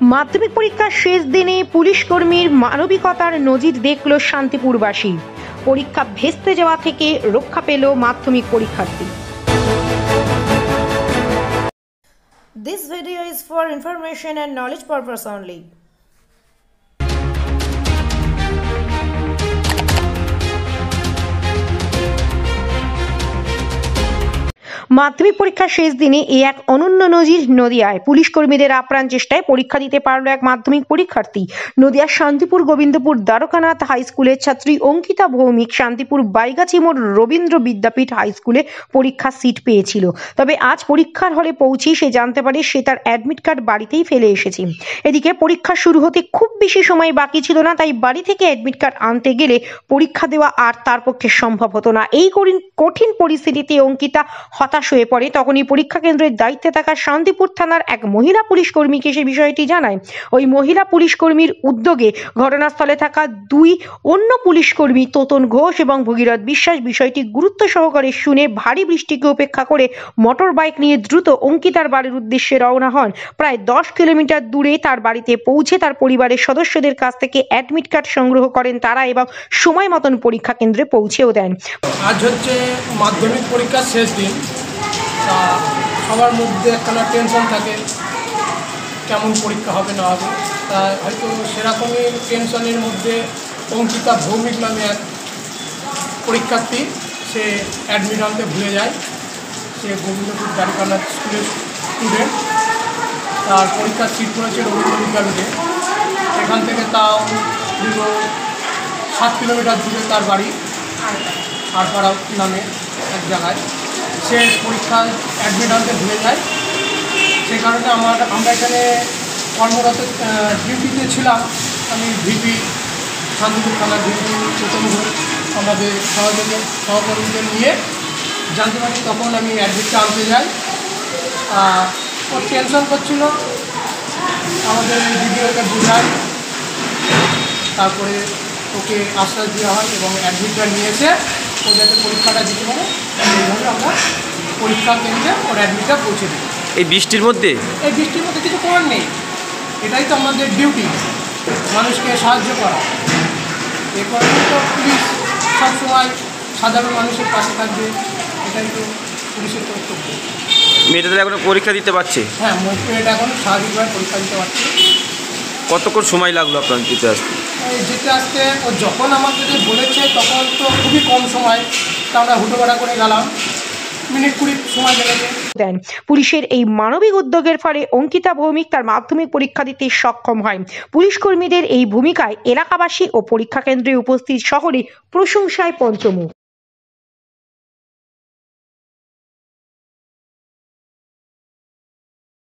মাধ্যমিক পরীক্ষার শেষ দিনে পুলিশ কর্মীর মানবিকতার নজির দেখল শান্তিপুরবাসী। পরীক্ষা ভেস্তে যাওয়া থেকে রক্ষা পেল মাধ্যমিক পরীক্ষার্থী। This video is for information and knowledge purpose only. মাধ্যমিক পরীক্ষার শেষ দিনে এক অনন্য নজির নদিয়ায়। পুলিশ কর্মীদের আপ্রাণ চেষ্টায় পরীক্ষা দিতে পারল এক মাধ্যমিক পরীক্ষার্থী। নদিয়ার শান্তিপুর গোবিন্দপুর দ্বারকানাথ হাই স্কুলের ছাত্রী অঙ্কিতা ভৌমিক শান্তিপুর বাইগাছি মোড় রবীন্দ্র বিদ্যাপীঠ হাই স্কুলে পরীক্ষার সিট পেয়েছিল। তবে আজ পরীক্ষার হলে পৌঁছেই সে জানতে পারে সে তার অ্যাডমিট কার্ড বাড়িতেই ফেলে এসেছে। এদিকে পরীক্ষা শুরু হতে খুব বেশি সময় বাকি ছিল না, তাই বাড়ি থেকে অ্যাডমিট কার্ড আনতে গেলে পরীক্ষা দেওয়া আর তার পক্ষে সম্ভব হতো না। এই কঠিন পরিস্থিতিতে অঙ্কিতা হতাশ হয়ে পড়ে। তখনই পরীক্ষা কেন্দ্রের দায়িত্বে থাকা শান্তিপুর থানার এক মহিলা পুলিশ কর্মীকে সে বিষয়টি জানায়। ওই মহিলা পুলিশ কর্মীর উদ্যোগে ঘটনাস্থলে থাকা দুই অন্য পুলিশ কর্মী তোতন ঘোষ এবং ভগীরথ বিশ্বাস বিষয়টি গুরুত্ব সহকারে শুনে ভারী বৃষ্টিকে উপেক্ষা করে মোটর বাইক নিয়ে দ্রুত অঙ্কিতার বাড়ির উদ্দেশ্যে রওনা হন। প্রায় 10 কিলোমিটার দূরে তার বাড়িতে পৌঁছে তার পরিবারের সদস্যদের কাছ থেকে অ্যাডমিট কার্ড সংগ্রহ করেন তারা এবং সময় মতন পরীক্ষা কেন্দ্রে পৌঁছেও দেন। আজ হচ্ছে মাধ্যমিক পরীক্ষার শেষ দিন। তা সবার মধ্যে একখানা টেনশন থাকে কেমন পরীক্ষা হবে না হবে। তা হয়তো সেরকমই টেনশনের মধ্যে অঙ্কিতা ভৌমিক নামে এক পরীক্ষার্থী সে অ্যাডমিট আনতে ভুলে যায়। সে গোবিন্দপুর দ্বারকানাথ স্কুলের স্টুডেন্ট। তার পরীক্ষার সিট পড়েছে রবীন্দ্র বিদ্যাপীঠে। সেখান থেকে তাও দীর্ঘ 7 কিলোমিটার দূরে তার বাড়ি আরপাড়া নামে এক জায়গায়। সে পরীক্ষায় অ্যাডমিট আনতে ভুলে যায়। সে কারণে আমরা এখানে কর্মরত ডিউটিতে ছিলাম। আমি ভিপি শান্তিপুর থানার ভিপি চেতন ঘোষ আমাদের সহকর্মীদের নিয়ে জানতে পারি। তখন আমি অ্যাডমিটটা আনতে যাই। ওর টেনশন করছিল, আমাদের ভিডিওকে বোঝায়, তারপরে ওকে আশ্বাস দেওয়া হয় এবং অ্যাডমিটটা নিয়ে এসে ও যাতে পরীক্ষাটা দিতে পারে এইভাবে আমরা পরীক্ষা কেন্দ্রে ওর অ্যাডমিটটা পৌঁছে দিই। এই বৃষ্টির মধ্যে কিছু করার নেই, এটাই তো আমাদের ডিউটি, মানুষকে সাহায্য করা। এ কারণে তো পুলিশ সবসময় সাধারণ মানুষের পাশে থাকবে, এটাই তো পুলিশের কর্তব্য। মেয়েটা তাহলে এখন পরীক্ষা দিতে পারছে? হ্যাঁ, মেয়েটা এখন স্বাভাবিকভাবে পরীক্ষা দিতে পারছে। কতক্ষণ সময় লাগলো আপনার যেতে আসতে? যেতে আসতে ও যখন আমাদের বলেছে তখন তো খুবই কম সময়, তা আমরা হুটোপাটা করে গেলাম, মিনিট 20 সময় লেগেছে। পুলিশের এই মানবিক উদ্যোগের ফলে অঙ্কিতা ভৌমিক তার মাধ্যমিক পরীক্ষা দিতে সক্ষম হয়। পুলিশ কর্মীদের এই ভূমিকায় এলাকাবাসী ও পরীক্ষা কেন্দ্রে উপস্থিত শহরে প্রশংসায় পঞ্চমুখ।